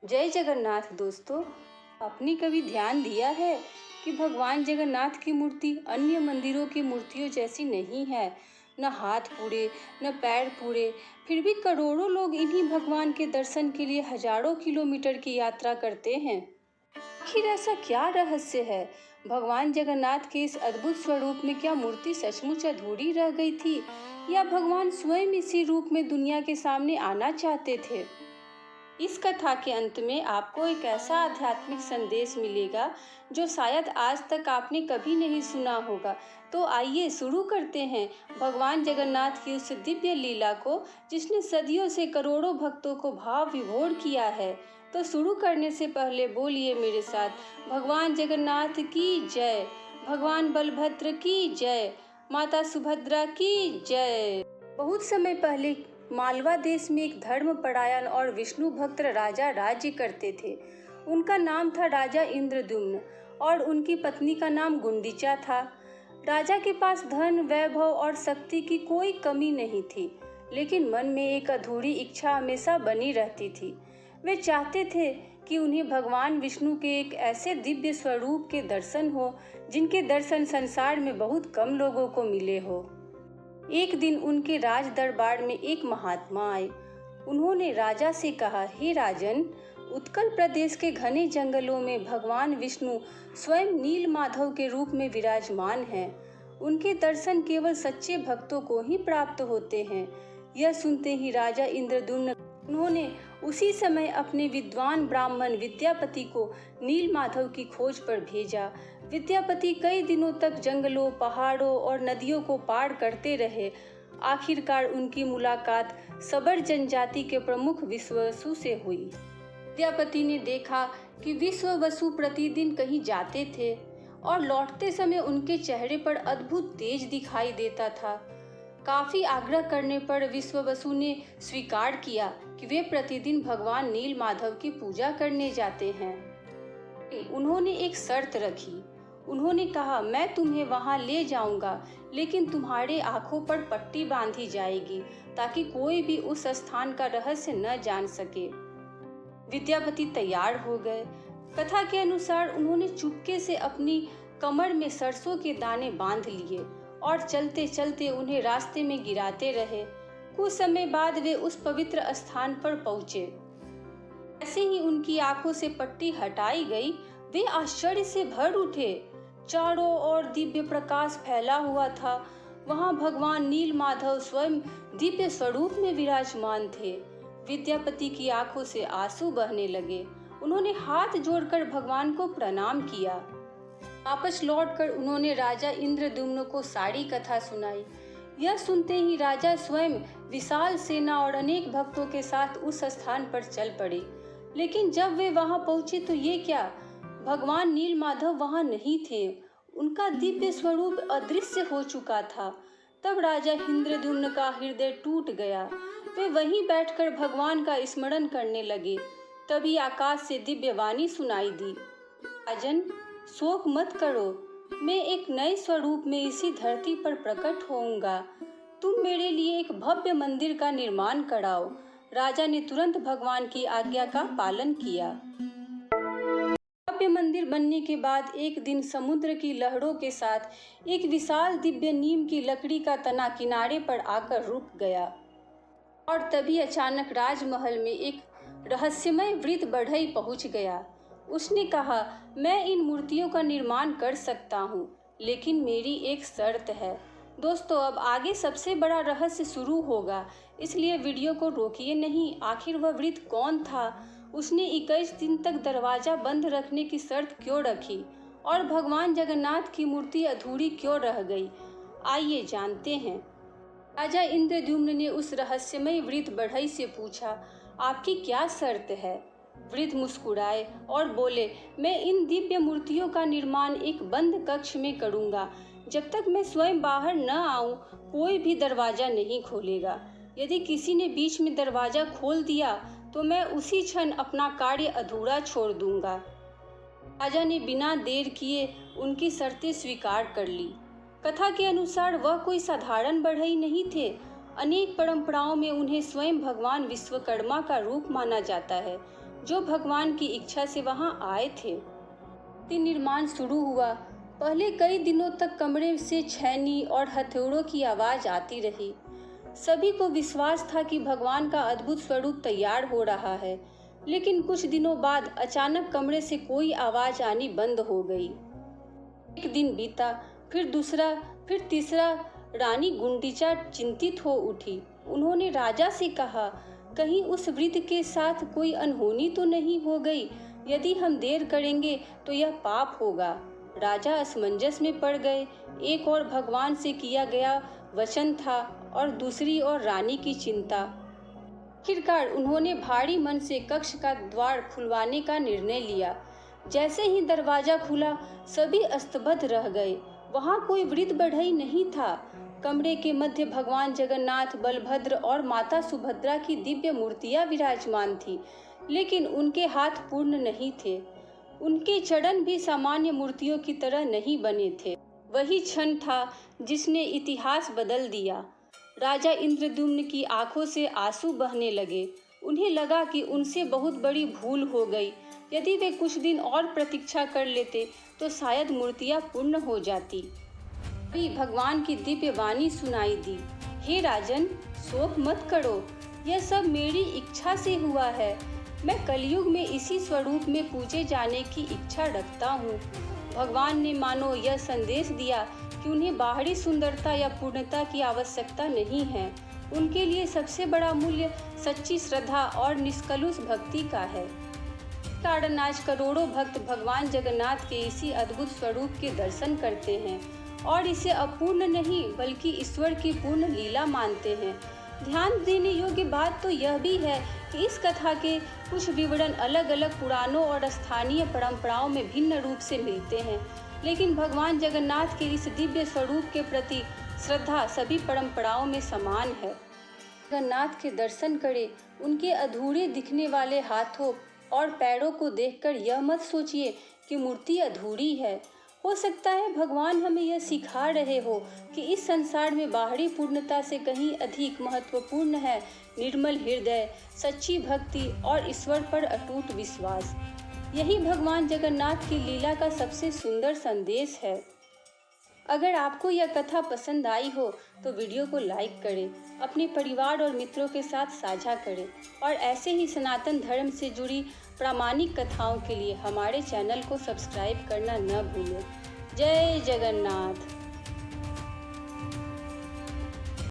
जय जगन्नाथ दोस्तों। आपने कभी ध्यान दिया है कि भगवान जगन्नाथ की मूर्ति अन्य मंदिरों की मूर्तियों जैसी नहीं है। न हाथ पूरे, न पैर पूरे, फिर भी करोड़ों लोग इन्हीं भगवान के दर्शन के लिए हजारों किलोमीटर की यात्रा करते हैं। आखिर ऐसा क्या रहस्य है? भगवान जगन्नाथ के इस अद्भुत स्वरूप में क्या मूर्ति सचमुच अधूरी रह गई थी, या भगवान स्वयं इसी रूप में दुनिया के सामने आना चाहते थे? इस कथा के अंत में आपको एक ऐसा आध्यात्मिक संदेश मिलेगा जो शायद आज तक आपने कभी नहीं सुना होगा। तो आइए शुरू करते हैं भगवान जगन्नाथ की उस दिव्य लीला को, जिसने सदियों से करोड़ों भक्तों को भाव विभोर किया है। तो शुरू करने से पहले बोलिए मेरे साथ, भगवान जगन्नाथ की जय, भगवान बलभद्र की जय, माता सुभद्रा की जय। बहुत समय पहले मालवा देश में एक धर्मपरायण और विष्णु भक्त राजा राज्य करते थे। उनका नाम था राजा इंद्रद्युम्न और उनकी पत्नी का नाम गुंडीचा था। राजा के पास धन, वैभव और शक्ति की कोई कमी नहीं थी, लेकिन मन में एक अधूरी इच्छा हमेशा बनी रहती थी। वे चाहते थे कि उन्हें भगवान विष्णु के एक ऐसे दिव्य स्वरूप के दर्शन हो जिनके दर्शन संसार में बहुत कम लोगों को मिले हो। एक दिन उनके राज दरबार में एक महात्मा आए। उन्होंने राजा से कहा, हे राजन, उत्कल प्रदेश के घने जंगलों में भगवान विष्णु स्वयं नील माधव के रूप में विराजमान हैं। उनके दर्शन केवल सच्चे भक्तों को ही प्राप्त होते हैं। यह सुनते ही राजा इंद्रद्युम्न उन्होंने उसी समय अपने विद्वान ब्राह्मण विद्यापति को नील माधव की खोज पर भेजा। विद्यापति कई दिनों तक जंगलों, पहाड़ों और नदियों को पार करते रहे। आखिरकार उनकी मुलाकात सबर जनजाति के प्रमुख विश्ववसु से हुई। विद्यापति ने देखा कि विश्ववसु प्रतिदिन कहीं जाते थे और लौटते समय उनके चेहरे पर अद्भुत तेज दिखाई देता था। काफी आग्रह करने पर विश्ववसु ने स्वीकार किया कि वे प्रतिदिन भगवान नील माधव की पूजा करने जाते हैं। उन्होंने एक शर्त रखी। उन्होंने कहा, मैं तुम्हें वहां ले जाऊंगा, लेकिन तुम्हारे आंखों पर पट्टी बांधी जाएगी ताकि कोई भी उस स्थान का रहस्य न जान सके। विद्यापति तैयार हो गए। कथा के अनुसार उन्होंने चुपके से अपनी कमर में सरसों के दाने बांध लिए और चलते चलते उन्हें रास्ते में गिराते रहे। कुछ समय बाद वे उस पवित्र स्थान पर पहुंचे। ऐसे ही उनकी आंखों से पट्टी हटाई गई, वे आश्चर्य से भर उठे। चारों ओर दिव्य प्रकाश फैला हुआ था। वहां भगवान नील माधव स्वयं दिव्य स्वरूप में विराजमान थे। विद्यापति की आंखों से आंसू बहने लगे। उन्होंने हाथ जोड़कर भगवान को प्रणाम किया। वापस लौटकर उन्होंने राजा इंद्रद्युम्न को सारी कथा सुनाई। यह सुनते ही राजा स्वयं विशाल सेना और अनेक भक्तों के साथ उस स्थान पर चल पड़े। लेकिन जब वे वहां पहुंचे तो ये क्या, भगवान नील माधव वहां नहीं थे। उनका दिव्य स्वरूप अदृश्य हो चुका था। तब राजा इंद्रद्युम्न का हृदय टूट गया। वे वहीं बैठकर भगवान का स्मरण करने लगे। तभी आकाश से दिव्य वाणी सुनाई दी, राजन, शोक मत करो, मैं एक नए स्वरूप में इसी धरती पर प्रकट होऊंगा। तुम मेरे लिए एक भव्य मंदिर का निर्माण कराओ। राजा ने तुरंत भगवान की आज्ञा का पालन किया। भव्य मंदिर बनने के बाद एक दिन समुद्र की लहरों के साथ एक विशाल दिव्य नीम की लकड़ी का तना किनारे पर आकर रुक गया। और तभी अचानक राजमहल में एक रहस्यमय वृद्ध बढ़ई पहुंच गया। उसने कहा, मैं इन मूर्तियों का निर्माण कर सकता हूँ, लेकिन मेरी एक शर्त है। दोस्तों, अब आगे सबसे बड़ा रहस्य शुरू होगा, इसलिए वीडियो को रोकिए नहीं। आखिर वह वृद्ध कौन था? उसने 21 दिन तक दरवाजा बंद रखने की शर्त क्यों रखी? और भगवान जगन्नाथ की मूर्ति अधूरी क्यों रह गई? आइए जानते हैं। राजा इंद्रद्युम्न ने उस रहस्यमय वृद्ध बढ़ई से पूछा, आपकी क्या शर्त है? वृद्ध मुस्कुराए और बोले, मैं इन दिव्य मूर्तियों का निर्माण एक बंद कक्ष में करूंगा। जब तक मैं स्वयं बाहर न आऊं, कोई भी दरवाजा नहीं खोलेगा। यदि किसी ने बीच में दरवाजा खोल दिया तो मैं उसी क्षण अपना कार्य अधूरा छोड़ दूंगा। राजा ने बिना देर किए उनकी शर्तें स्वीकार कर ली। कथा के अनुसार वह कोई साधारण बढ़ई नहीं थे। अनेक परंपराओं में उन्हें स्वयं भगवान विश्वकर्मा का रूप माना जाता है। जो भगवान की इच्छा से वहां आए थे। निर्माण शुरू हुआ। पहले कई दिनों तक कमरे से छैनी और हथौड़ों की आवाज आती रही। सभी को विश्वास था कि भगवान का अद्भुत स्वरूप तैयार हो रहा है, लेकिन कुछ दिनों बाद अचानक कमरे से कोई आवाज आनी बंद हो गई। एक दिन बीता, फिर दूसरा, फिर तीसरा। रानी गुंडीचा चिंतित हो उठी। उन्होंने राजा से कहा, कहीं उस वृद्ध के साथ कोई अनहोनी तो नहीं हो गई? यदि हम देर करेंगे तो यह पाप होगा। राजा असमंजस में पड़ गए। एक और भगवान से किया गया वचन था और दूसरी ओर रानी की चिंता। आखिरकार उन्होंने भारी मन से कक्ष का द्वार खुलवाने का निर्णय लिया। जैसे ही दरवाजा खुला, सभी स्तब्ध रह गए। वहां कोई वृद्ध बढ़ई नहीं था। कमरे के मध्य भगवान जगन्नाथ, बलभद्र और माता सुभद्रा की दिव्य मूर्तियां विराजमान थी, लेकिन उनके हाथ पूर्ण नहीं थे। उनके चरण भी सामान्य मूर्तियों की तरह नहीं बने थे। वही क्षण था जिसने इतिहास बदल दिया। राजा इंद्रद्युम्न की आंखों से आंसू बहने लगे। उन्हें लगा कि उनसे बहुत बड़ी भूल हो गई। यदि वे कुछ दिन और प्रतीक्षा कर लेते तो शायद मूर्तियां पूर्ण हो जाती। तभी भगवान की दिव्य वाणी सुनाई दी, हे राजन, शोक मत करो। यह सब मेरी इच्छा से हुआ है। मैं कलयुग में इसी स्वरूप में पूजे जाने की इच्छा रखता हूँ। भगवान ने मानो यह संदेश दिया कि उन्हें बाहरी सुंदरता या पूर्णता की आवश्यकता नहीं है। उनके लिए सबसे बड़ा मूल्य सच्ची श्रद्धा और निष्कलुष भक्ति का है। कारण आज करोड़ों भक्त भगवान जगन्नाथ के इसी अद्भुत स्वरूप के दर्शन करते हैं और इसे अपूर्ण नहीं बल्कि ईश्वर की पूर्ण लीला मानते हैं। ध्यान देने योग्य बात तो यह भी है कि इस कथा के कुछ विवरण अलग अलग पुराणों और स्थानीय परंपराओं में भिन्न रूप से मिलते हैं, लेकिन भगवान जगन्नाथ के इस दिव्य स्वरूप के प्रति श्रद्धा सभी परंपराओं में समान है। जगन्नाथ के दर्शन करें। उनके अधूरे दिखने वाले हाथों और पैरों को देखकर यह मत सोचिए कि मूर्ति अधूरी है। हो सकता है भगवान हमें यह सिखा रहे हो कि इस संसार में बाहरी पूर्णता से कहीं अधिक महत्वपूर्ण है निर्मल हृदय, सच्ची भक्ति और ईश्वर पर अटूट विश्वास। यही भगवान जगन्नाथ की लीला का सबसे सुंदर संदेश है। अगर आपको यह कथा पसंद आई हो तो वीडियो को लाइक करें, अपने परिवार और मित्रों के साथ साझा करें और ऐसे ही सनातन धर्म से जुड़ी प्रामाणिक कथाओं के लिए हमारे चैनल को सब्सक्राइब करना न भूलें। जय जगन्नाथ।